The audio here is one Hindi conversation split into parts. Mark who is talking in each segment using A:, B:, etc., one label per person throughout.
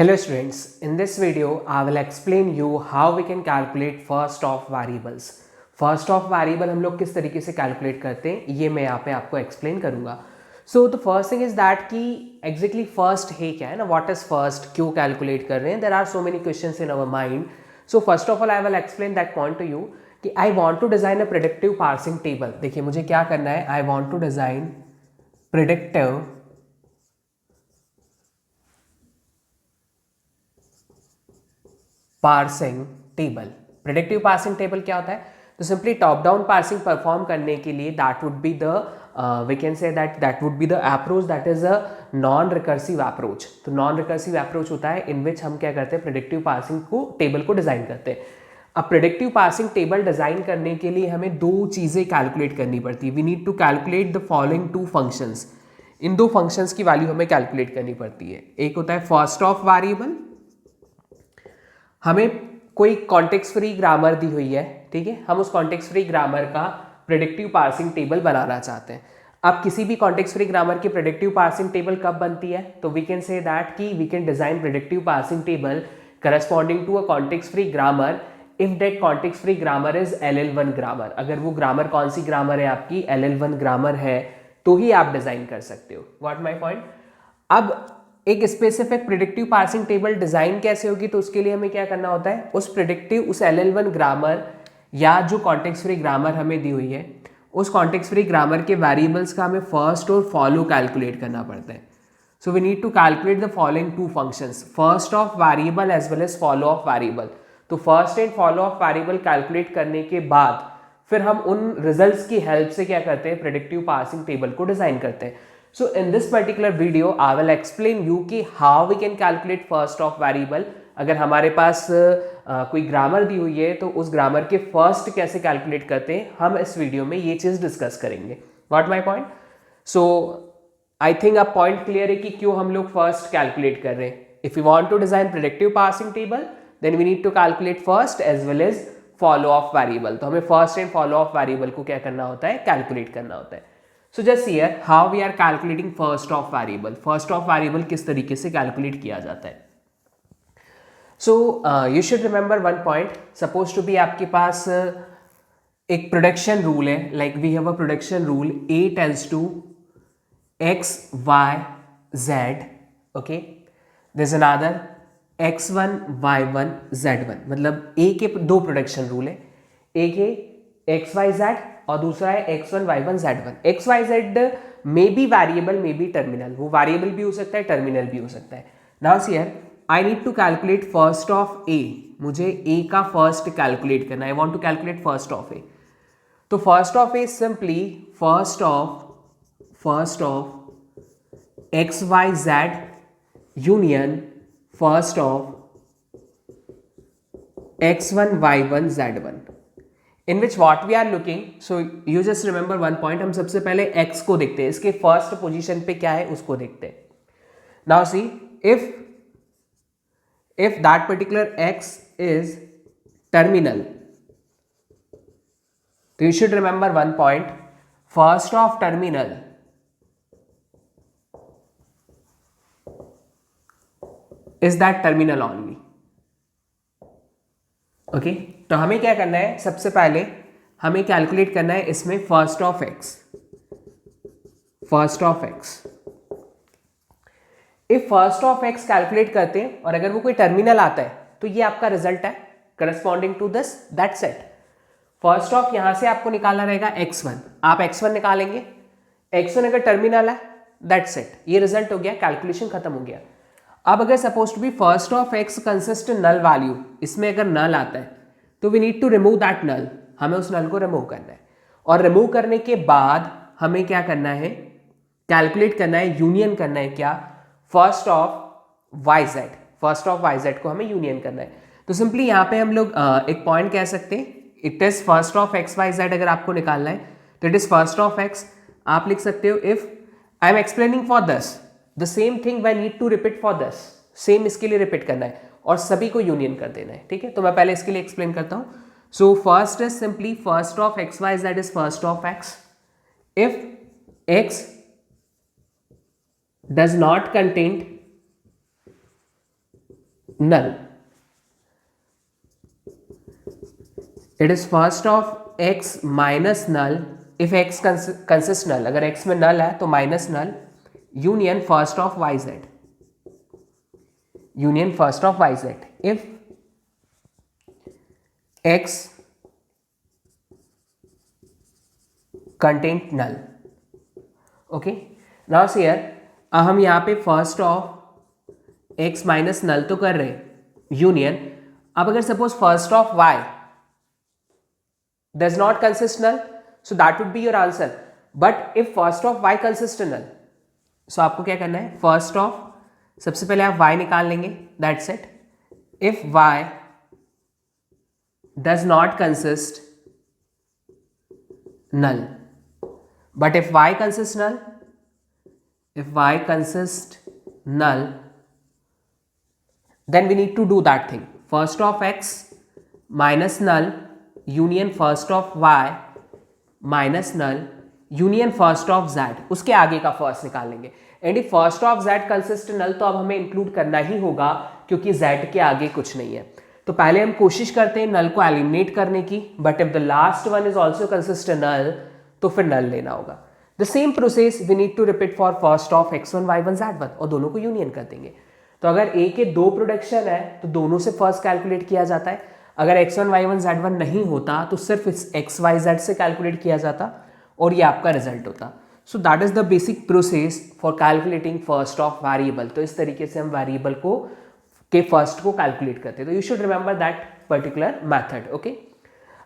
A: Hello students, in this video I will explain you how we can calculate first of variables. First of variable हम लोग किस तरीके से calculate करते हैं ये मैं यहाँ पे आपको explain करूँगा. So the first thing is that कि exactly first है क्या है ना, what is first, क्यों calculate कर रहे हैं. There are so many questions in our mind. So first of all I will explain that point to you कि I want to design a predictive parsing table. देखिए मुझे क्या करना है, I want to design predictive parsing table. Predictive parsing table क्या होता है? तो simply top down parsing perform करने के लिए that would be the we can say that would be the approach that is a non recursive approach. तो नॉन रिकर्सिव अप्रोच होता है इन विच हम क्या करते हैं, प्रेडिक्टिव पार्सिंग को टेबल को डिजाइन करते हैं. अब प्रेडिक्टिव पार्सिंग टेबल डिजाइन करने के लिए हमें दो चीजें कैलकुलेट करनी पड़ती है. We need to calculate the following two functions. इन दो फंक्शंस की वैल्यू हमें कैलकुलेट करनी पड़ती है. एक होता है फर्स्ट ऑफ वेरिएबल. हमें कोई कॉन्टेक्स्ट फ्री ग्रामर दी हुई है, ठीक है, हम उस कॉन्टेक्स्ट फ्री ग्रामर का प्रेडिक्टिव पार्सिंग टेबल बनाना चाहते हैं. अब किसी भी कॉन्टेक्स्ट फ्री ग्रामर की प्रेडिक्टिव पार्सिंग टेबल कब बनती है? तो वी कैन से दैट कि we can design predictive parsing table corresponding to a context free grammar if that context free grammar is LL1 grammar. अगर वो ग्रामर कौन सी ग्रामर है आपकी, LL1 ग्रामर है, तो ही आप डिजाइन कर सकते हो. What my point. अब एक specific predictive parsing table design कैसे होगी, तो उसके लिए हमें क्या करना होता है, उस LL1 ग्रामर या जो कॉन्टेक्स्ट फ्री ग्रामर हमें दी हुई है उस कॉन्टेक्स्ट फ्री ग्रामर के वेरिएबल्स का हमें फर्स्ट और फॉलो कैलकुलेट करना पड़ता है. So we need to calculate the following two functions, first of variable as well as follow of variable. तो first and follow of variable calculate करने के बाद फिर हम उन रिजल्ट्स की हेल्प से क्या करते हैं, प्रेडिक्टिव पार्सिंग टेबल को डिजाइन करते हैं. So in this particular video I will explain you कि how we can calculate first of variable. अगर हमारे पास कोई ग्रामर दी हुई है तो उस ग्रामर के फर्स्ट कैसे कैलकुलेट करते हैं, हम इस वीडियो में ये चीज डिस्कस करेंगे. What my point. So I think अब पॉइंट क्लियर है कि क्यों हम लोग फर्स्ट कैलकुलेट कर रहे हैं. If you want to design predictive parsing table then we need to calculate first as well as follow of variable. तो हमें first and follow of variable को क्या करना होता है, कैलकुलेट करना होता है. So just here how we are calculating first of variable. First of variable किस तरीके से कैलकुलेट किया जाता है. So you should remember one point. Supposed to be आपके पास एक प्रोडक्शन रूल है, like we have a production rule A tends to X Y Z. Okay. There's another X1 Y1 Z1. मतलब A के दो प्रोडक्शन रूल है, एक है XYZ और दूसरा है X1 Y1 Z1. XYZ may be variable may be terminal. वो वेरिएबल भी हो सकता है, टर्मिनल भी हो सकता है. Now see here I need to calculate first of A. मुझे A का फर्स्ट कैलकुलेट करना है. I want to calculate first of A. तो first of A simply first of XYZ union first of X1 Y1 Z1. In which what we are looking, so you just remember one point. हम सबसे पहले x को देखते हैं, इसके फर्स्ट पोजीशन पे क्या है उसको देखते हैं. Now see if that particular x is terminal, so you should remember one point. First of terminal is that terminal only. Okay तो हमें क्या करना है, सबसे पहले हमें कैलकुलेट करना है इसमें first of x. If first of x calculate करते हैं और अगर वो कोई टर्मिनल आता है तो ये आपका रिजल्ट है corresponding to this, that's it. First of यहां से आपको निकालना रहेगा x1. आप x1 निकालेंगे, x1 अगर टर्मिनल है दैट्स इट, ये रिजल्ट हो गया, कैलकुलेशन खत्म हो गया. अब अगर suppose to be first of x consist null value, इसमें अगर नल आता है तो we need to remove that null. हमें उस नल को रिमूव करना है और रिमूव करने के बाद हमें क्या करना है, कैलकुलेट करना है, यूनियन करना है क्या, फर्स्ट ऑफ YZ को हमें यूनियन करना है. तो सिंपली यहां पे हम लोग एक पॉइंट कह सकते हैं, it is first of XYZ. अगर आपको निकालना है तो it is first of x. आप लिख सकते हो if I am explaining for this the same thing I need to repeat for this. Same इसके लिए रिपीट करना है और सभी को यूनियन कर देना है. ठीक है, तो मैं पहले इसके लिए एक्सप्लेन करता हूं. So first is simply first of XYZ is first of x. If x does not contain null. It is first of x minus null if x consists null. अगर x में null है तो minus null union first of yz. Union first of yz. If x contained null. Okay. Now see here, हम यहाँ पे फर्स्ट ऑफ x माइनस नल तो कर रहे यूनियन. अब अगर suppose first of y does not consist null, so that would be your answer. But if first of y consists null, so आपको क्या करना है, फर्स्ट ऑफ सबसे पहले आप y निकाल लेंगे, that's it. If y does not consist null, but if y consists null, if y consists null, then we need to do that thing, first of x minus null union first of y minus null union first of z, उसके आगे का फर्स्ट निकाल लेंगे. And if first of z consist null तो अब हमें इंक्लूड करना ही होगा क्योंकि z के आगे कुछ नहीं है. तो पहले हम कोशिश करते हैं नल को एलिमिनेट करने की, but if the last one is also consist null तो फिर नल लेना होगा. The same process we need to repeat for first of x1 y1 z1 और दोनों को यूनियन कर देंगे. तो अगर a के दो प्रोडक्शन है तो दोनों से फर्स्ट कैलकुलेट किया जाता है. अगर x1 y1 z1 नहीं होता तो सिर्फ इस x y z से कैलकुलेट किया जाता और ये आपका रिजल्ट होता. सो that is the basic process for calculating first of variable. तो इस तरीके से हम वेरिएबल को के फर्स्ट को कैलकुलेट करते हैं. तो you should remember that particular method. Okay,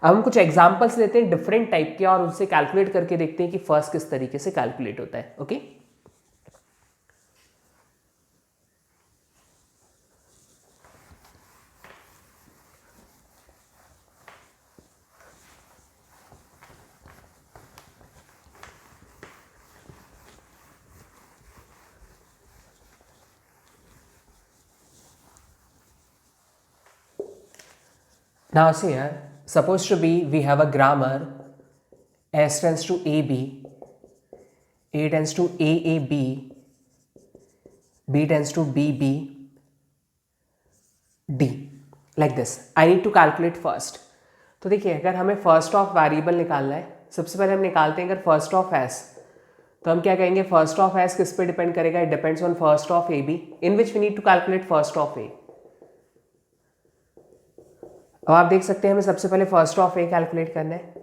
A: अब हम कुछ एग्जांपल्स लेते हैं डिफरेंट टाइप के और उनसे कैलकुलेट करके देखते हैं कि फर्स्ट किस तरीके से कैलकुलेट होता है. Okay, now see here, supposed to be we have a grammar s tends to ab, a tends to aab, b tends to bb, d like this. I need to calculate first. तो देखिए, अगर हमें फर्स्ट ऑफ वेरिएबल निकालना है, सबसे पहले हम निकालते हैं अगर फर्स्ट ऑफ s, तो हम क्या कहेंगे, फर्स्ट ऑफ s किस पे डिपेंड करेगा, it depends on first of ab in which we need to calculate first of a. अब आप देख सकते हैं हमें सबसे पहले फर्स्ट ऑफ ए कैलकुलेट करना है.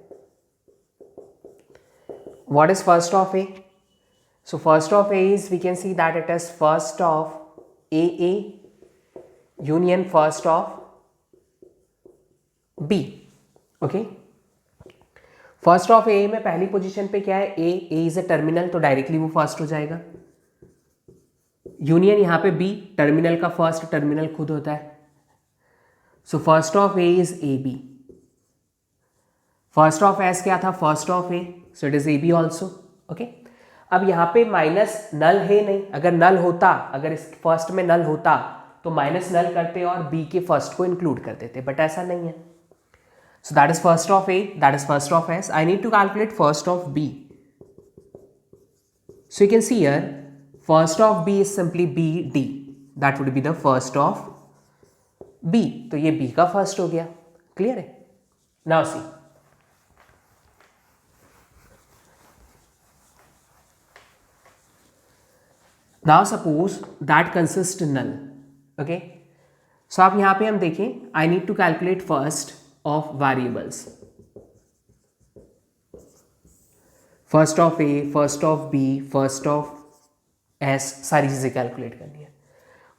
A: What is first of A? So first of A is, we can see that it is first of A union first of B. Okay, first of A में पहली पोजीशन पे क्या है, ए इज ए टर्मिनल, तो डायरेक्टली वो फर्स्ट हो जाएगा. यूनियन यहाँ पे बी, टर्मिनल का फर्स्ट टर्मिनल खुद होता है. So first of A is AB. First of S क्या था, first of A, so it is AB also. Okay. अब यहाँ पे माइनस नल है नहीं, अगर नल होता, अगर इस फर्स्ट में नल होता तो माइनस नल करते और B के फर्स्ट को इंक्लूड कर देते, बट ऐसा नहीं है. So that is first of A, that is first of S. I need to calculate first of B. So you can see here, first of B is simply BD. That would be the first of B. तो ये B का फर्स्ट हो गया. क्लियर है? Now see, now suppose that consist null. Okay, so आप यहां पे हम देखें, I need to calculate first of variables. First of A, first of B, first of S, सारी चीजें कैलकुलेट करनी है.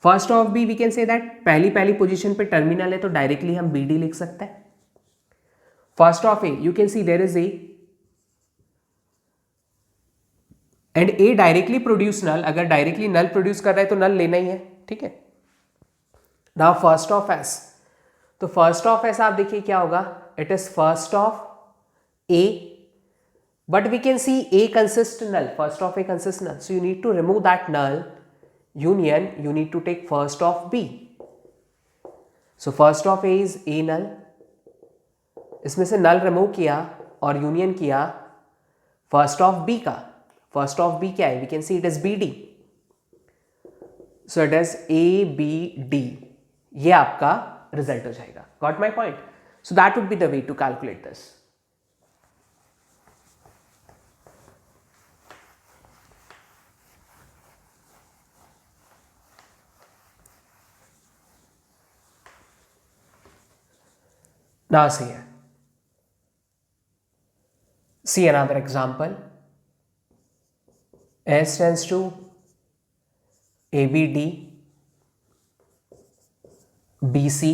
A: First of B we can say that पहली पोजीशन पे टर्मिनल है तो डायरेक्टली हम बी डी लिख सकते हैं. First of A, you can see there is A and A directly produce नल. अगर डायरेक्टली नल प्रोड्यूस कर रहा है तो नल लेना ही है. ठीक है. नाउ फर्स्ट ऑफ एस, तो फर्स्ट ऑफ एस आप देखिए क्या होगा, it is first of A, but we can see A consist null, first of A consist null, so you need to remove that null. Union, you need to take first of B. So first of A is A null. इसमें से null remove किया और union किया first of B का. First of B क्या है? We can see it is BD. So it is A B D. ये आपका रिजल्ट हो जाएगा. Got my point? So that would be the way to calculate this. Now see here. See another example. S tends to ABD, BC,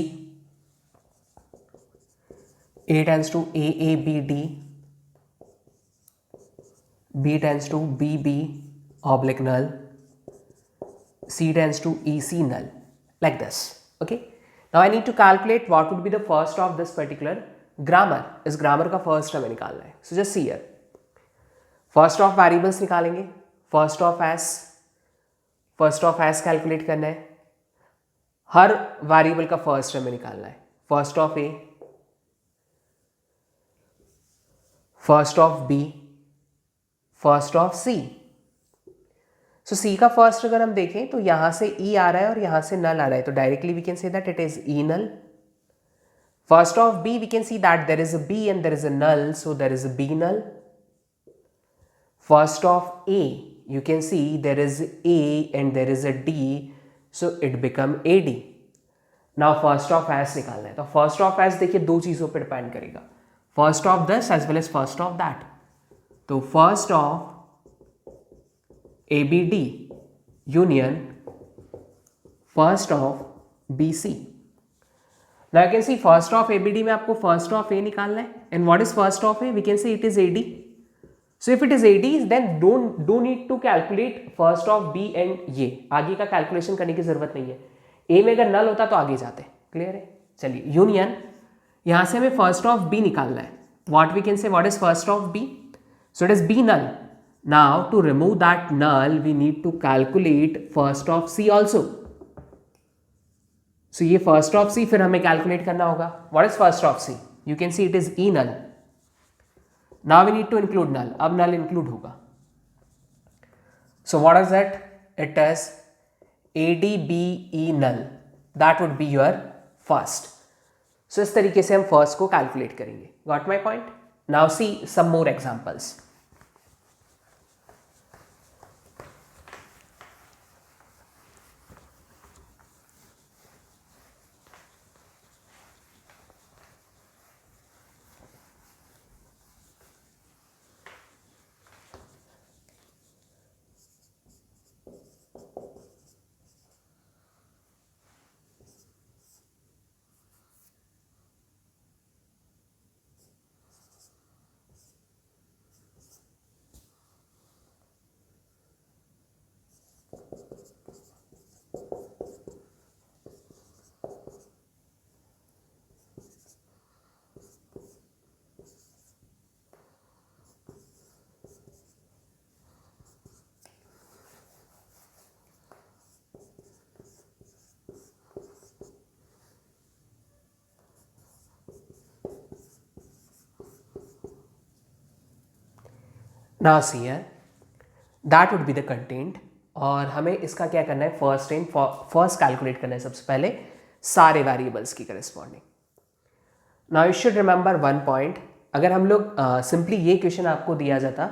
A: A tends to AABD, B tends to BB oblique null, C tends to EC null, like this. Okay. Now I need to calculate what would be the first of this particular grammar. इस grammar का first हमें निकालना है. So just see here. First of variables निकालेंगे. First of as कैलकुलेट करना है. हर वेरिएबल का फर्स्ट हमें निकालना है. First of A, first of B, first of C. So C का फर्स्ट अगर हम देखें तो यहां से ई आ रहा है और यहां से नल आ रहा है, तो directly we can say that it is E null. First of B we can see that there is a B and there is a null, so there is a B null. First of A, you can see there is A and there is a D, so it become AD. Now first of S निकालना है, तो first of S देखिए दो चीज़ों पर डिपेंड करेगा, first of this as well as first of that. तो first of ABD union first of BC. Now you can see first of ABD में आपको first of A निकालना है, and what is first of A? We can say it is AD. So if it is AD, then don't need to calculate first of B and ये आगे का कैलकुलेशन करने की जरूरत नहीं है. A में अगर नल होता तो आगे जाते. क्लियर है? चलिए यूनियन, यहां से हमें फर्स्ट ऑफ B निकालना है. What we can say, what is first of B? So it is B null. Now to remove that null, we need to calculate first of C also. So ये first of C फिर हमें कैलकुलेट करना होगा. What is first of C? You can see it is E null. Now we need to include null. अब null include होगा. So what is that? It is ADBE null. That would be your first. So इस तरीके से हम first को calculate करेंगे. Got my point? Now see some more examples. Now see here, that would be the content. और हमें इसका क्या करना है, फर्स्ट कैलकुलेट करना है सबसे पहले सारे वेरिएबल्स की corresponding. Now you should remember one point. अगर हम लोग सिंपली ये क्वेश्चन आपको दिया जाता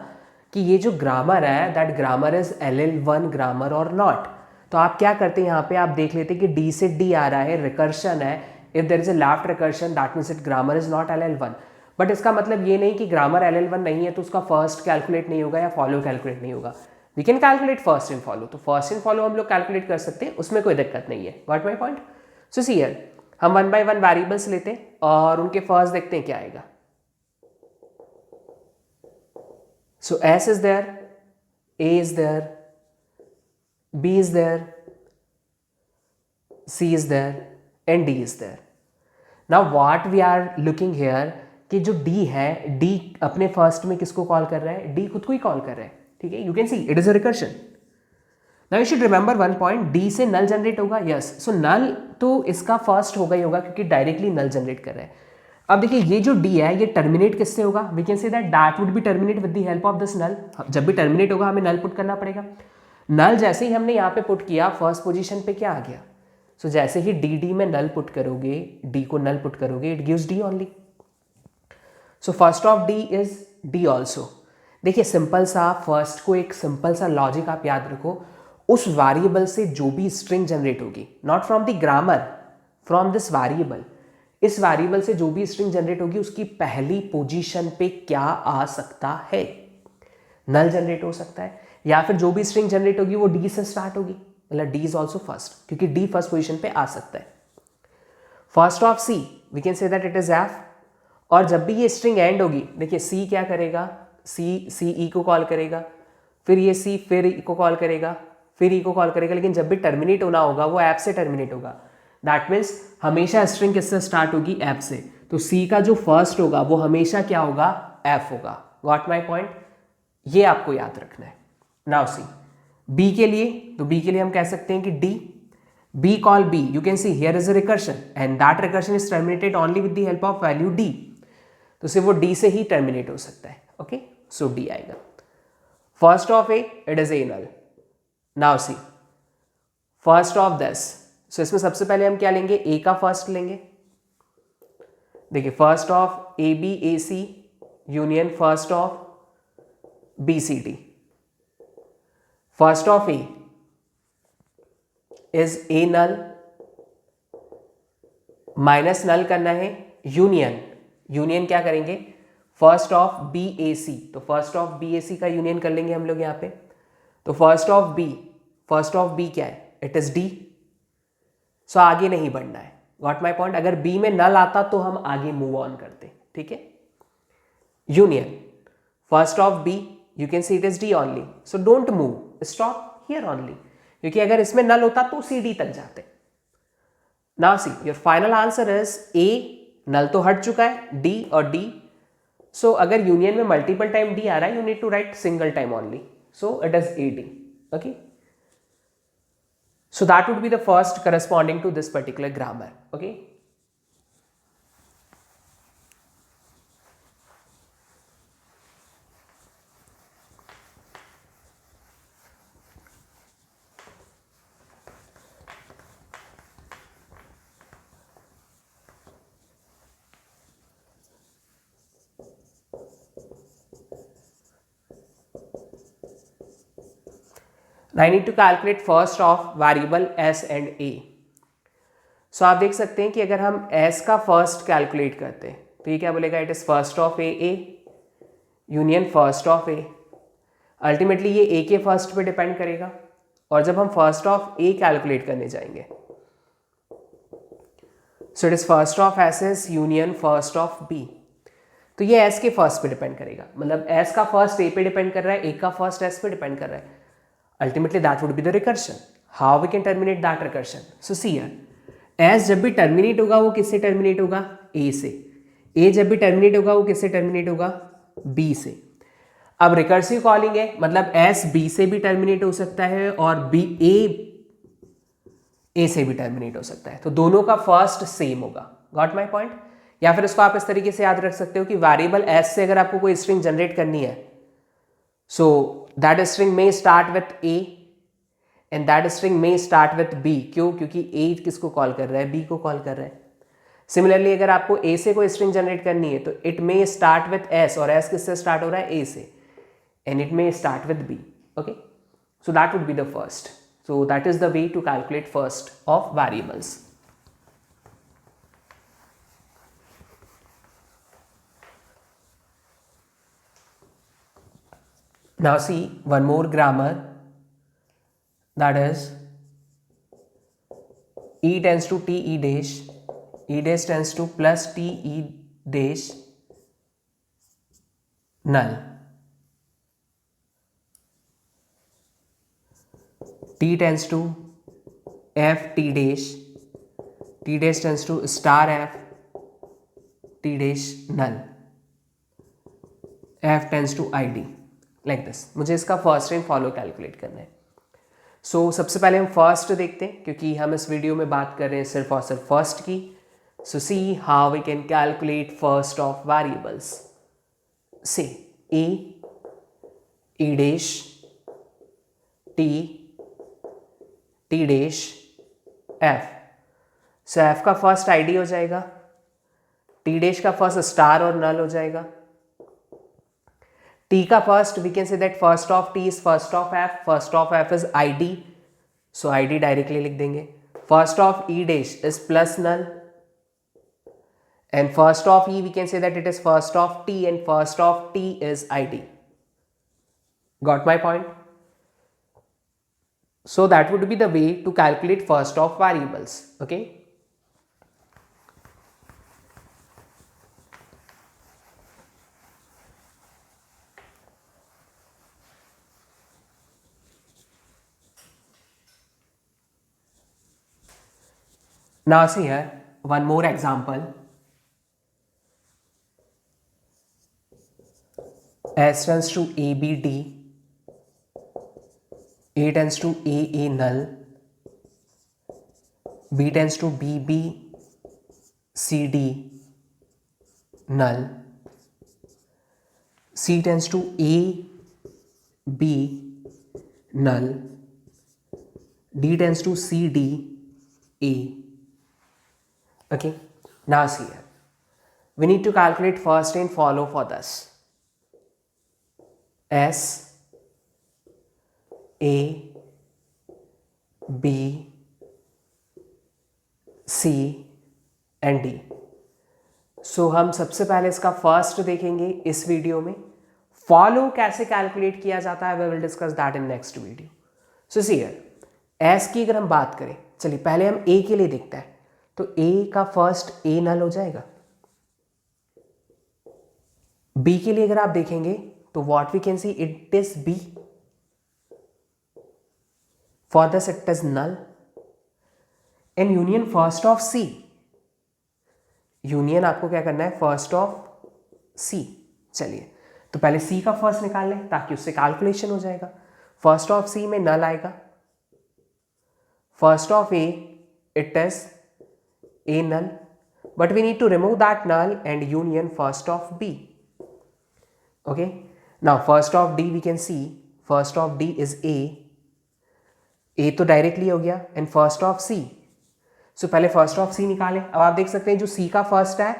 A: कि ये जो ग्रामर है that grammar is LL1 grammar और नॉट, तो आप क्या करते हैं, यहाँ पे आप देख लेते कि D से D आ रहा है, रिकर्शन है. If there is a left recursion that means it grammar is not LL1. But इसका मतलब ये नहीं कि ग्रामर LL1 नहीं है तो उसका फर्स्ट कैलकुलेट नहीं होगा या फॉलो कैलकुलेट नहीं होगा. We can calculate first and follow. तो फर्स्ट एंड फॉलो हम लोग कैलकुलेट कर सकते हैं, उसमें कोई दिक्कत नहीं है. Got my point? So see here, हम वन बाय वन वेरिएबल्स लेते हैं और उनके फर्स्ट देखते हैं क्या आएगा. So S is there, A is there, B is there, C is there and D is there. Now what we are looking here कि जो D है, D अपने फर्स्ट में किसको कॉल कर रहा है, D खुद को ही कॉल कर रहा है. ठीक है, you can see it is a recursion. Now you should remember one point, D से नल जनरेट होगा. यस, सो नल तो इसका फर्स्ट होगा ही होगा क्योंकि डायरेक्टली नल जनरेट कर रहा है. अब देखिए ये जो D है ये टर्मिनेट किससे होगा, we can say that would be terminate with the help of this null. जब भी टर्मिनेट होगा हमें नल पुट करना पड़ेगा. नल जैसे ही हमने यहाँ पे पुट किया फर्स्ट पोजीशन पे क्या आ गया, सो जैसे ही डी में नल पुट करोगे, डी को नल पुट करोगे, it gives D only. So first of D is D also. देखिए सिंपल सा, फर्स्ट को एक सिंपल सा लॉजिक आप याद रखो, उस वेरिएबल से जो भी स्ट्रिंग जनरेट होगी, not from the grammar, from this variable, इस वेरिएबल से जो भी स्ट्रिंग जनरेट होगी उसकी पहली पोजीशन पे क्या आ सकता है, नल जनरेट हो सकता है, या फिर जो भी स्ट्रिंग जनरेट होगी वो डी से स्टार्ट होगी, मतलब डी इज ऑल्सो फर्स्ट, क्योंकि डी फर्स्ट पोजीशन पे आ सकता है. First of C we can say that it is F. और जब भी ये स्ट्रिंग एंड होगी, देखिए सी क्या करेगा, सी ई को कॉल करेगा, फिर ये सी फिर ई को कॉल करेगा, फिर ई को कॉल करेगा, लेकिन जब भी टर्मिनेट होना होगा वो ऐप से टर्मिनेट होगा. दैट मीन्स हमेशा स्ट्रिंग किससे स्टार्ट होगी, ऐप से. तो सी का जो फर्स्ट होगा वो हमेशा क्या होगा, एफ होगा. गॉट माई पॉइंट, ये आपको याद रखना है. नाउ सी बी के लिए, तो बी के लिए हम कह सकते हैं कि D, B call B, you can see here is a recursion and that recursion is terminated only with the help of value D. तो सिर्फ वो डी से ही टर्मिनेट हो सकता है. ओके, सो डी आएगा. First of A, it is A null. Now see first of this, so इसमें सबसे पहले हम क्या लेंगे, ए का फर्स्ट लेंगे. देखिए first of A B A C union first of B C D. First of A is A null, minus null करना है, यूनियन, यूनियन क्या करेंगे, first of B A C. तो first of B A C का यूनियन कर लेंगे हम लोग यहाँ पे. तो फर्स्ट ऑफ बी क्या है, इट इज डी. सो आगे नहीं बढ़ना है. Got my point. अगर बी में नल आता तो हम आगे मूव ऑन करते. ठीक है, union first of B, you can see it is D only. So don't move, stop here only, क्योंकि अगर इसमें नल होता तो सी डी तक जाते. Now see your final answer is A. Null तो हट चुका है, डी और डी. सो अगर यूनियन में मल्टीपल टाइम डी आ रहा है, you need to write single time only. So it is A D. Okay, so that would be the first corresponding to this particular grammar. Okay, I need to calculate first of variable s and a. So आप देख सकते हैं कि अगर हम s का फर्स्ट कैलकुलेट करते हैं तो ये क्या बोलेगा, it is first of A union first of A. Ultimately ये ए के फर्स्ट पे डिपेंड करेगा. और जब हम फर्स्ट ऑफ ए कैलकुलेट करने जाएंगे, so it is first of S is union first of B. तो ये एस के फर्स्ट पे डिपेंड करेगा, मतलब एस का फर्स्ट ए पे डिपेंड कर रहा है, ए का फर्स्ट एस पे डिपेंड कर रहा है. Ultimately that would be the recursion. How we can terminate that recursion? So see here, as जब भी terminate होगा वो किससे terminate होगा, A से. A जब भी terminate होगा वो किससे terminate होगा, B से. अब recursive calling है, मतलब S B से भी terminate हो सकता है और B A से भी terminate हो सकता है. तो दोनों का first same होगा. Got my point? या फिर इसको आप इस तरीके से याद रख सकते हो कि variable S से अगर आपको कोई string generate करनी है, so that string may start with A and that string may start with B. क्यों, क्योंकि A किसको कॉल कर रहा है, B को कॉल कर रहा है. सिमिलरली अगर आपको A से कोई स्ट्रिंग जनरेट करनी है तो it may start with S, और S किससे स्टार्ट हो रहा है, A से, and it may start with B. Okay, so that would be the first. So that is the way to calculate first of variables. Now see one more grammar, that is E tends to T E dash, E dash tends to plus T E dash null. T tends to F T dash, T dash tends to star F T dash null, F tends to ID. Like this. मुझे इसका फर्स्ट एंड फॉलो कैलकुलेट करना है. सो सबसे पहले हम फर्स्ट देखते हैं, क्योंकि हम इस वीडियो में बात कर रहे हैं सिर्फ और सिर्फ फर्स्ट की. So see how we can calculate first of variables. Say E dash T dash F. So F का फर्स्ट आईडी हो जाएगा, टी डैश का फर्स्ट स्टार और नल हो जाएगा, टी का first we can say that first of T is first of F, first of F is ID, so ID directly लिख देंगे, first of E dash is plus null and first of E we can say that it is first of T and first of T is ID. Got my point? So that would be the way to calculate first of variables. Okay. Now see here one more example. S tends to ABD, A tends to AA null, B tends to BBCD null, C tends to AB null, D tends to CDA. Okay, now see here. We need to calculate first and follow for this. S, A, B, C and D. सो हम सबसे पहले इसका फर्स्ट देखेंगे इस वीडियो में, फॉलो कैसे कैलकुलेट किया जाता है we will discuss that in next video. So see here S की अगर हम बात करें, चलिए पहले हम ए के लिए देखते हैं, तो ए का फर्स्ट ए नल हो जाएगा. बी के लिए अगर आप देखेंगे तो what we can see it is B. For this it is null. And union first of C. Union आपको क्या करना है, first of C. चलिए तो पहले C का फर्स्ट निकाल लें ताकि उससे कैलकुलेशन हो जाएगा. फर्स्ट ऑफ C में नल आएगा, first of A it is A null, but we need to remove that null and union first of B. Okay. Now first of D we can see first of D is A तो डायरेक्टली हो गया and first of C. So पहले first of C निकालें. अब आप देख सकते हैं जो C का फर्स्ट है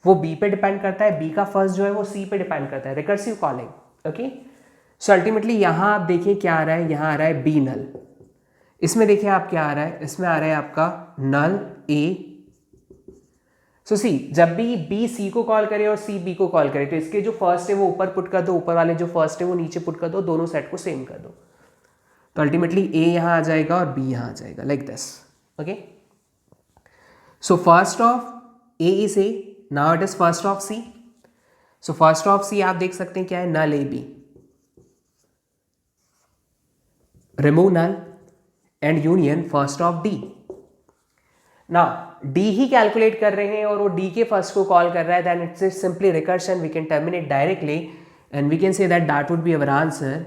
A: वो B पे डिपेंड करता है, B का फर्स्ट जो है वो C पे डिपेंड करता है, recursive calling. Okay, so ultimately यहाँ आप देखिए क्या आ रहा है, यहाँ आ रहा है B नल. इसमें देखिए आप क्या आ रहा है, इसमें आ रहा है आपका नल A. सो सी जब भी बी सी को कॉल करे और सी बी को कॉल करे तो इसके जो फर्स्ट है वो ऊपर पुट कर दो, ऊपर वाले जो फर्स्ट है वो नीचे पुट कर दो, दोनों सेट को सेम कर दो. तो अल्टीमेटली ए यहाँ आ जाएगा और बी यहाँ आ जाएगा like this. Okay, so first of A is A, now it is first of C. So first of C आप देख सकते हैं क्या है, null A B. Remove null and union first of D. ना डी ही कैलकुलेट कर रहे हैं और वो डी के फर्स्ट को कॉल कर रहा है, then it's simply recursion, we can terminate directly and we can say that that would be our answer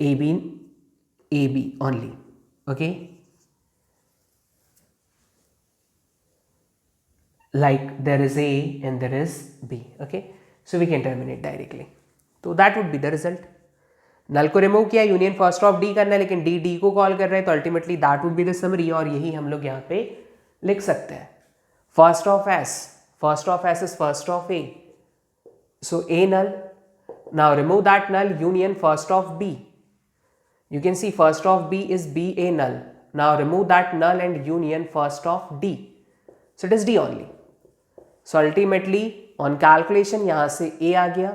A: A B only. Okay, like there is A and there is B. Okay, so we can terminate directly. तो that would be the result. नल को रिमूव किया, यूनियन फर्स्ट ऑफ डी करना है, लेकिन डी को कॉल कर रहे हैं, तो ultimately that would be the summary. और यही हम लोग यहाँ पे लिख सकते हैं. First of S is first of A, so A null. Now remove that null, union first of B. You can see first of B is BA null. Now remove that null and union first of D. So it is D only. So ultimately on calculation यहाँ से A आ गया,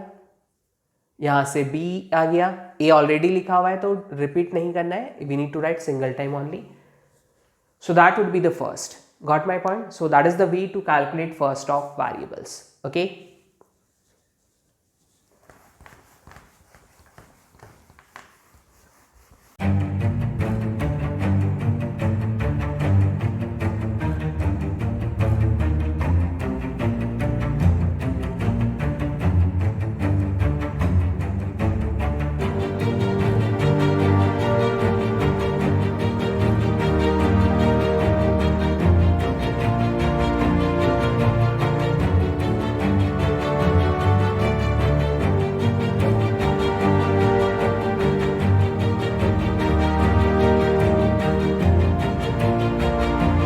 A: यहाँ से B आ गया. A already लिखा हुआ है तो repeat नहीं करना है. We need to write single time only. So that would be the first. Got my point? So that is the way to calculate first of variables. Okay.